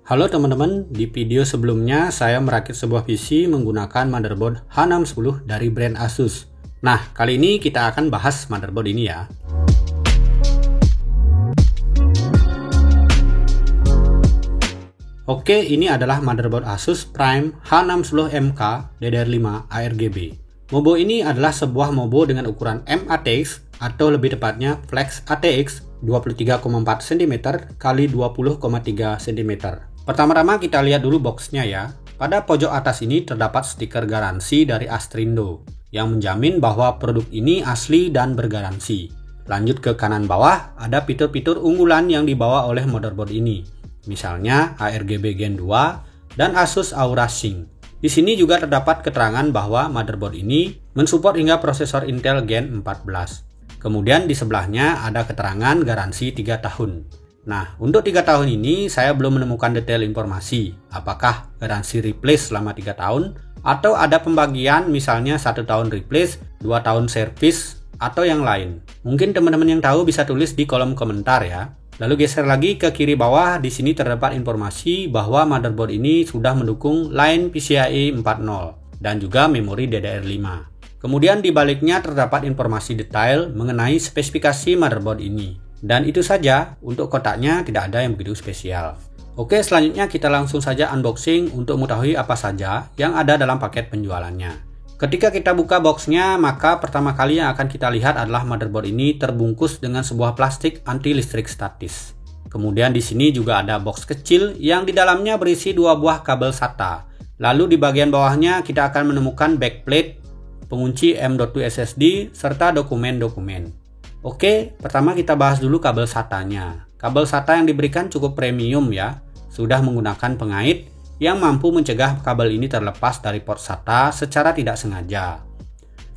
Halo teman-teman, di video sebelumnya saya merakit sebuah PC menggunakan motherboard H610 dari brand Asus. Nah, kali ini kita akan bahas motherboard ini ya. Oke, ini adalah motherboard Asus Prime H610MK DDR5 ARGB. Mobo ini adalah sebuah mobo dengan ukuran MATX atau lebih tepatnya Flex ATX 23,4 cm x 20,3 cm. Pertama-tama kita lihat dulu boxnya ya. Pada pojok atas ini terdapat stiker garansi dari Astrindo yang menjamin bahwa produk ini asli dan bergaransi. Lanjut ke kanan bawah, ada fitur-fitur unggulan yang dibawa oleh motherboard ini. Misalnya ARGB Gen 2 dan Asus Aura Sync. Di sini juga terdapat keterangan bahwa motherboard ini mensupport hingga prosesor Intel Gen 14. Kemudian di sebelahnya ada keterangan garansi 3 tahun. Nah, untuk 3 tahun ini saya belum menemukan detail informasi apakah garansi replace selama 3 tahun atau ada pembagian misalnya 1 tahun replace, 2 tahun service atau yang lain. Mungkin teman-teman yang tahu bisa tulis di kolom komentar ya. Lalu geser lagi ke kiri bawah, di sini terdapat informasi bahwa motherboard ini sudah mendukung line PCIe 4.0 dan juga memori DDR5. Kemudian di baliknya terdapat informasi detail mengenai spesifikasi motherboard ini. Dan itu saja, untuk kotaknya tidak ada yang begitu spesial. Oke, selanjutnya kita langsung saja unboxing untuk mengetahui apa saja yang ada dalam paket penjualannya. Ketika kita buka boxnya, maka pertama kali yang akan kita lihat adalah motherboard ini terbungkus dengan sebuah plastik anti listrik statis. Kemudian di sini juga ada box kecil yang di dalamnya berisi 2 buah kabel SATA. Lalu di bagian bawahnya kita akan menemukan backplate, pengunci M.2 SSD, serta dokumen-dokumen. Oke, pertama kita bahas dulu kabel SATA-nya. Kabel SATA yang diberikan cukup premium ya, sudah menggunakan pengait yang mampu mencegah kabel ini terlepas dari port SATA secara tidak sengaja.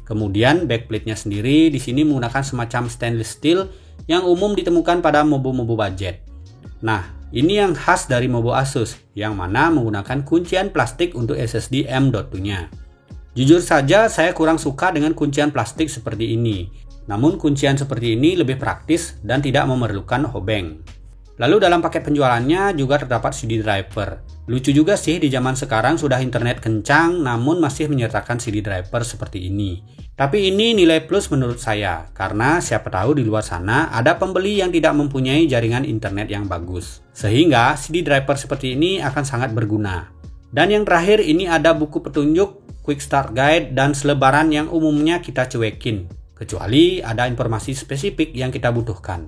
Kemudian backplate-nya sendiri di sini menggunakan semacam stainless steel yang umum ditemukan pada mobo-mobo budget. Nah, ini yang khas dari mobo Asus, yang mana menggunakan kuncian plastik untuk SSD M.2-nya. Jujur saja saya kurang suka dengan kuncian plastik seperti ini. Namun kuncian seperti ini lebih praktis dan tidak memerlukan obeng. Lalu dalam paket penjualannya juga terdapat CD driver. Lucu juga sih di zaman sekarang sudah internet kencang namun masih menyertakan CD driver seperti ini. Tapi ini nilai plus menurut saya karena siapa tahu di luar sana ada pembeli yang tidak mempunyai jaringan internet yang bagus. Sehingga CD driver seperti ini akan sangat berguna. Dan yang terakhir ini ada buku petunjuk, quick start guide dan selebaran yang umumnya kita cuekin. Kecuali ada informasi spesifik yang kita butuhkan.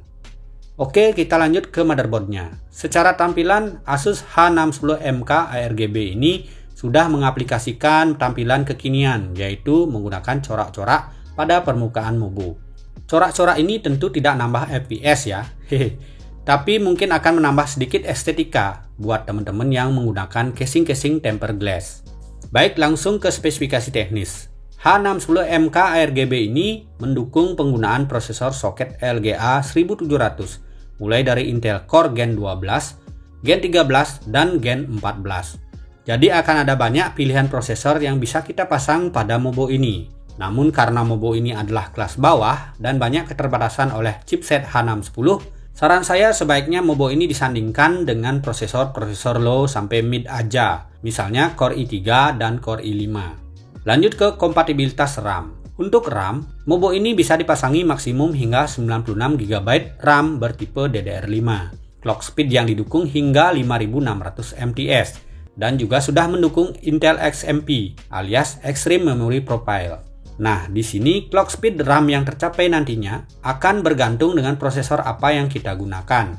Oke, kita lanjut ke motherboardnya. Secara tampilan, Asus H610MK ARGB ini sudah mengaplikasikan tampilan kekinian, yaitu menggunakan corak-corak pada permukaan mobo. Corak-corak ini tentu tidak nambah FPS ya, tapi mungkin akan menambah sedikit estetika buat teman-teman yang menggunakan casing-casing tempered glass. Baik, langsung ke spesifikasi teknis. H610MK ARGB ini mendukung penggunaan prosesor soket LGA 1700 mulai dari Intel Core Gen 12, Gen 13, dan Gen 14. Jadi akan ada banyak pilihan prosesor yang bisa kita pasang pada mobo ini. Namun karena mobo ini adalah kelas bawah dan banyak keterbatasan oleh chipset H610, saran saya sebaiknya mobo ini disandingkan dengan prosesor low sampai mid aja, misalnya Core i3 dan Core i5. Lanjut ke kompatibilitas RAM. Untuk RAM, mobo ini bisa dipasangi maksimum hingga 96 GB RAM bertipe DDR5. Clock speed yang didukung hingga 5600 mts dan juga sudah mendukung Intel XMP alias Extreme Memory Profile. Nah, di sini clock speed RAM yang tercapai nantinya akan bergantung dengan prosesor apa yang kita gunakan.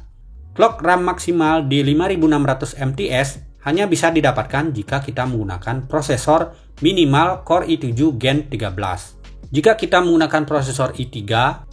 Clock RAM maksimal di 5600 mts hanya bisa didapatkan jika kita menggunakan prosesor minimal Core i7 Gen 13. Jika kita menggunakan prosesor i3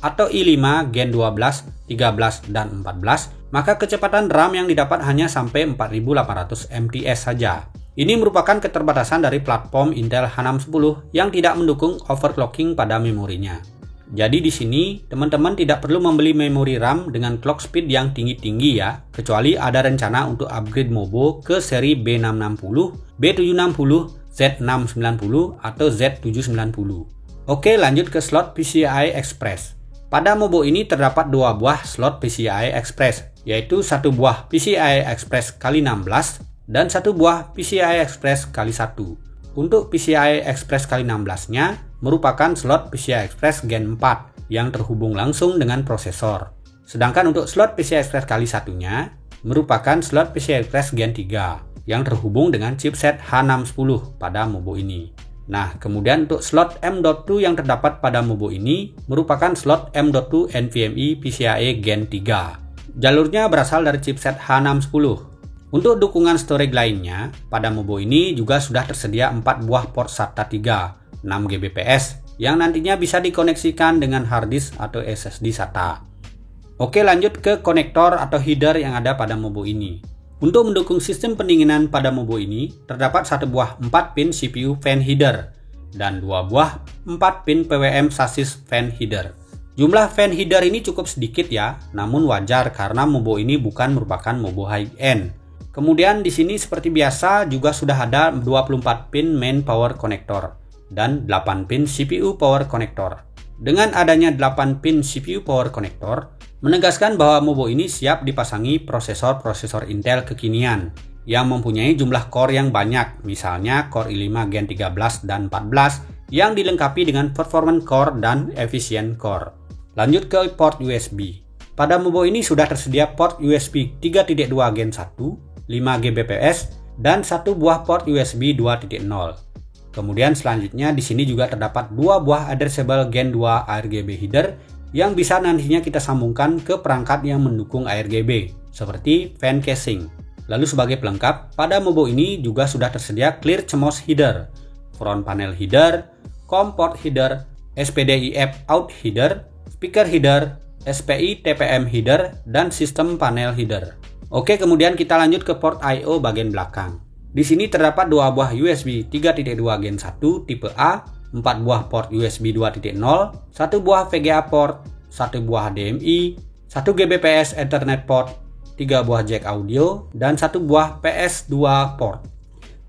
atau i5 Gen 12, 13, dan 14, maka kecepatan RAM yang didapat hanya sampai 4800 mts saja. Ini merupakan keterbatasan dari platform Intel H610 yang tidak mendukung overclocking pada memorinya. Jadi di sini teman-teman tidak perlu membeli memori RAM dengan clock speed yang tinggi-tinggi ya, kecuali ada rencana untuk upgrade mobo ke seri B660, B760, Z690 atau Z790. Oke, lanjut ke slot PCI Express. Pada mobo ini terdapat 2 buah slot PCI Express yaitu satu buah PCI Express x 16 dan satu buah PCI Express x 1. Untuk PCI Express x 16-nya merupakan slot PCI Express Gen 4 yang terhubung langsung dengan prosesor. Sedangkan untuk slot PCI Express x 1-nya merupakan slot PCI Express Gen 3 yang terhubung dengan chipset H610 pada Mobo ini. Nah, kemudian untuk slot M.2 yang terdapat pada Mobo ini merupakan slot M.2 NVMe PCIe Gen 3. Jalurnya berasal dari chipset H610. Untuk dukungan storage lainnya, pada Mobo ini juga sudah tersedia 4 buah port SATA 3, 6 Gbps, yang nantinya bisa dikoneksikan dengan hard disk atau SSD SATA. Oke, lanjut ke konektor atau header yang ada pada Mobo ini. Untuk mendukung sistem pendinginan pada Mobo ini, terdapat satu buah 4 pin CPU fan header dan 2 buah 4 pin PWM sasis fan header. Jumlah fan header ini cukup sedikit ya, namun wajar karena Mobo ini bukan merupakan Mobo high-end. Kemudian di sini seperti biasa juga sudah ada 24 pin main power connector dan 8 pin CPU power connector. Dengan adanya 8 pin CPU power connector, menegaskan bahwa Mobo ini siap dipasangi prosesor-prosesor Intel kekinian yang mempunyai jumlah core yang banyak, misalnya Core i5 Gen 13 dan 14 yang dilengkapi dengan performance core dan efficient core. Lanjut ke port USB. Pada Mobo ini sudah tersedia port USB 3.2 Gen 1, 5 Gbps, dan satu buah port USB 2.0. Kemudian selanjutnya di sini juga terdapat 2 buah addressable Gen 2 ARGB header yang bisa nantinya kita sambungkan ke perangkat yang mendukung ARGB, seperti fan casing. Lalu sebagai pelengkap, pada Mobo ini juga sudah tersedia clear CMOS header, front panel header, COM port header, SPDIF out header, speaker header, SPI TPM header, dan sistem panel header. Oke, kemudian kita lanjut ke port I/O bagian belakang. Di sini terdapat 2 buah USB 3.2 Gen 1 tipe A, 4 buah port USB 2.0, 1 buah VGA port, 1 buah HDMI, 1 Gbps Ethernet port, 3 buah jack audio, dan 1 buah PS2 port.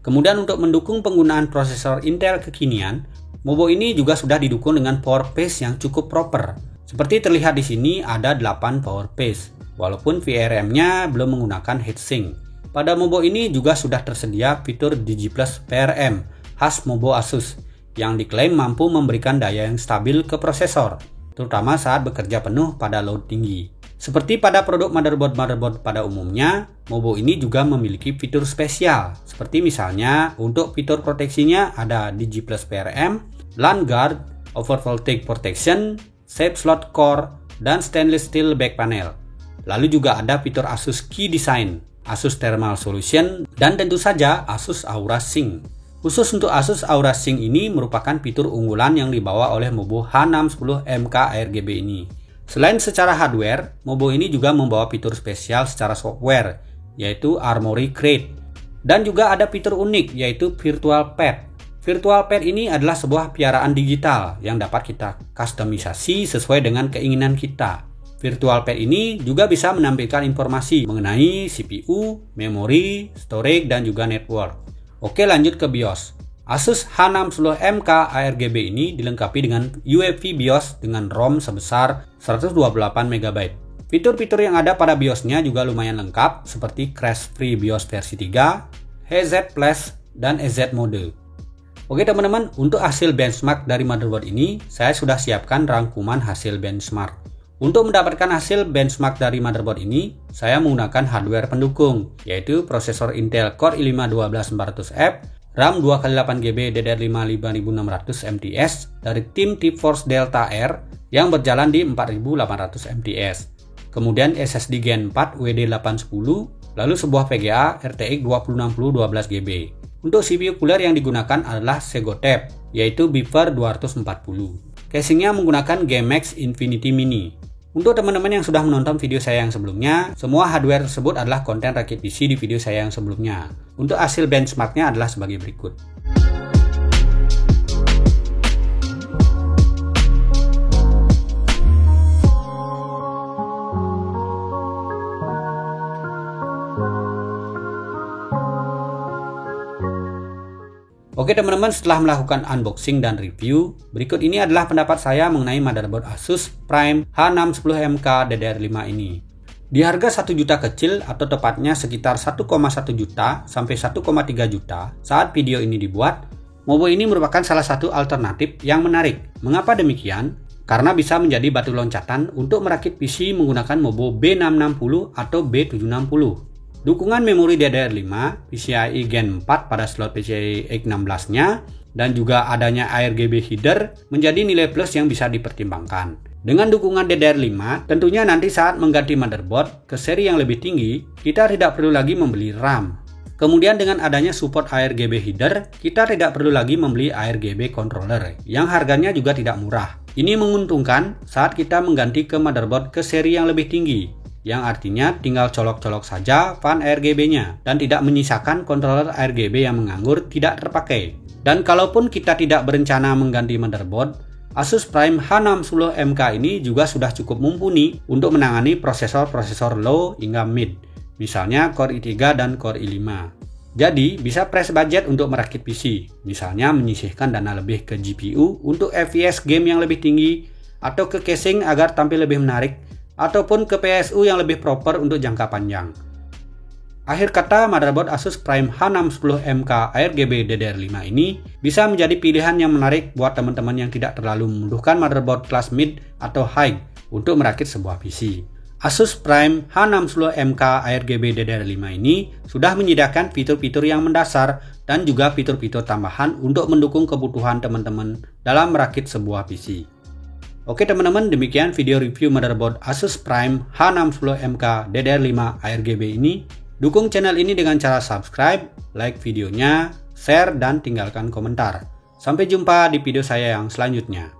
Kemudian untuk mendukung penggunaan prosesor Intel kekinian, Mobo ini juga sudah didukung dengan power paste yang cukup proper. Seperti terlihat di sini ada 8 power paste, walaupun VRM-nya belum menggunakan heatsink. Pada Mobo ini juga sudah tersedia fitur DigiPlus PRM khas Mobo Asus yang diklaim mampu memberikan daya yang stabil ke prosesor, terutama saat bekerja penuh pada load tinggi. Seperti pada produk motherboard pada umumnya, Mobo ini juga memiliki fitur spesial, seperti misalnya untuk fitur proteksinya ada DigiPlus PRM, LAN Guard, Overvoltage Protection, Safe Slot Core, dan Stainless Steel Back Panel. Lalu juga ada fitur Asus Key Design, Asus Thermal Solution, dan tentu saja Asus Aura Sync. Khusus untuk Asus Aura Sync ini merupakan fitur unggulan yang dibawa oleh Mobo H610MK ARGB ini. Selain secara hardware, Mobo ini juga membawa fitur spesial secara software, yaitu Armoury Crate. Dan juga ada fitur unik, yaitu Virtual Pad. Virtual Pad ini adalah sebuah piaraan digital yang dapat kita kustomisasi sesuai dengan keinginan kita. Virtual Pad ini juga bisa menampilkan informasi mengenai CPU, memori, storage, dan juga network. Oke, lanjut ke BIOS. Asus H610MK ARGB ini dilengkapi dengan UEFI BIOS dengan ROM sebesar 128 MB. Fitur-fitur yang ada pada BIOSnya juga lumayan lengkap, seperti Crash Free BIOS versi 3, HZ Plus, dan EZ Mode. Oke teman-teman, untuk hasil benchmark dari motherboard ini, saya sudah siapkan rangkuman hasil benchmark. Untuk mendapatkan hasil benchmark dari motherboard ini, saya menggunakan hardware pendukung, yaitu prosesor Intel Core i5 12400F, RAM 2x8GB DDR5 5600 MTS dari tim T-Force Delta R yang berjalan di 4800 MTS. Kemudian SSD Gen 4 WD810, lalu sebuah VGA RTX 2060 12GB. Untuk CPU cooler yang digunakan adalah Segotep, yaitu Beaver 240. Casingnya menggunakan GameX Infinity Mini. Untuk teman-teman yang sudah menonton video saya yang sebelumnya, semua hardware tersebut adalah konten rakit PC di video saya yang sebelumnya. Untuk hasil benchmarknya adalah sebagai berikut. Oke teman-teman, setelah melakukan unboxing dan review, berikut ini adalah pendapat saya mengenai motherboard Asus Prime H610MK DDR5 ini. Di harga 1 juta kecil atau tepatnya sekitar 1,1 juta sampai 1,3 juta saat video ini dibuat, Mobo ini merupakan salah satu alternatif yang menarik. Mengapa demikian? Karena bisa menjadi batu loncatan untuk merakit PC menggunakan Mobo B660 atau B760. Dukungan memori DDR5, PCIe Gen 4 pada slot PCIe X16-nya, dan juga adanya ARGB header menjadi nilai plus yang bisa dipertimbangkan. Dengan dukungan DDR5, tentunya nanti saat mengganti motherboard ke seri yang lebih tinggi, kita tidak perlu lagi membeli RAM. Kemudian dengan adanya support ARGB header, kita tidak perlu lagi membeli ARGB controller, yang harganya juga tidak murah. Ini menguntungkan saat kita mengganti ke motherboard ke seri yang lebih tinggi, yang artinya tinggal colok-colok saja fan ARGB-nya, dan tidak menyisakan controller ARGB yang menganggur tidak terpakai. Dan kalaupun kita tidak berencana mengganti motherboard, Asus Prime H610MK ini juga sudah cukup mumpuni untuk menangani prosesor-prosesor low hingga mid, misalnya Core i3 dan Core i5. Jadi bisa press budget untuk merakit PC, misalnya menyisihkan dana lebih ke GPU untuk FPS game yang lebih tinggi, atau ke casing agar tampil lebih menarik, ataupun ke PSU yang lebih proper untuk jangka panjang. Akhir kata, motherboard Asus Prime H610MK ARGB DDR5 ini bisa menjadi pilihan yang menarik buat teman-teman yang tidak terlalu membutuhkan motherboard kelas mid atau high untuk merakit sebuah PC. Asus Prime H610MK ARGB DDR5 ini sudah menyediakan fitur-fitur yang mendasar dan juga fitur-fitur tambahan untuk mendukung kebutuhan teman-teman dalam merakit sebuah PC. Oke teman-teman, demikian video review motherboard Asus Prime H610MK DDR5 ARGB ini. Dukung channel ini dengan cara subscribe, like videonya, share, dan tinggalkan komentar. Sampai jumpa di video saya yang selanjutnya.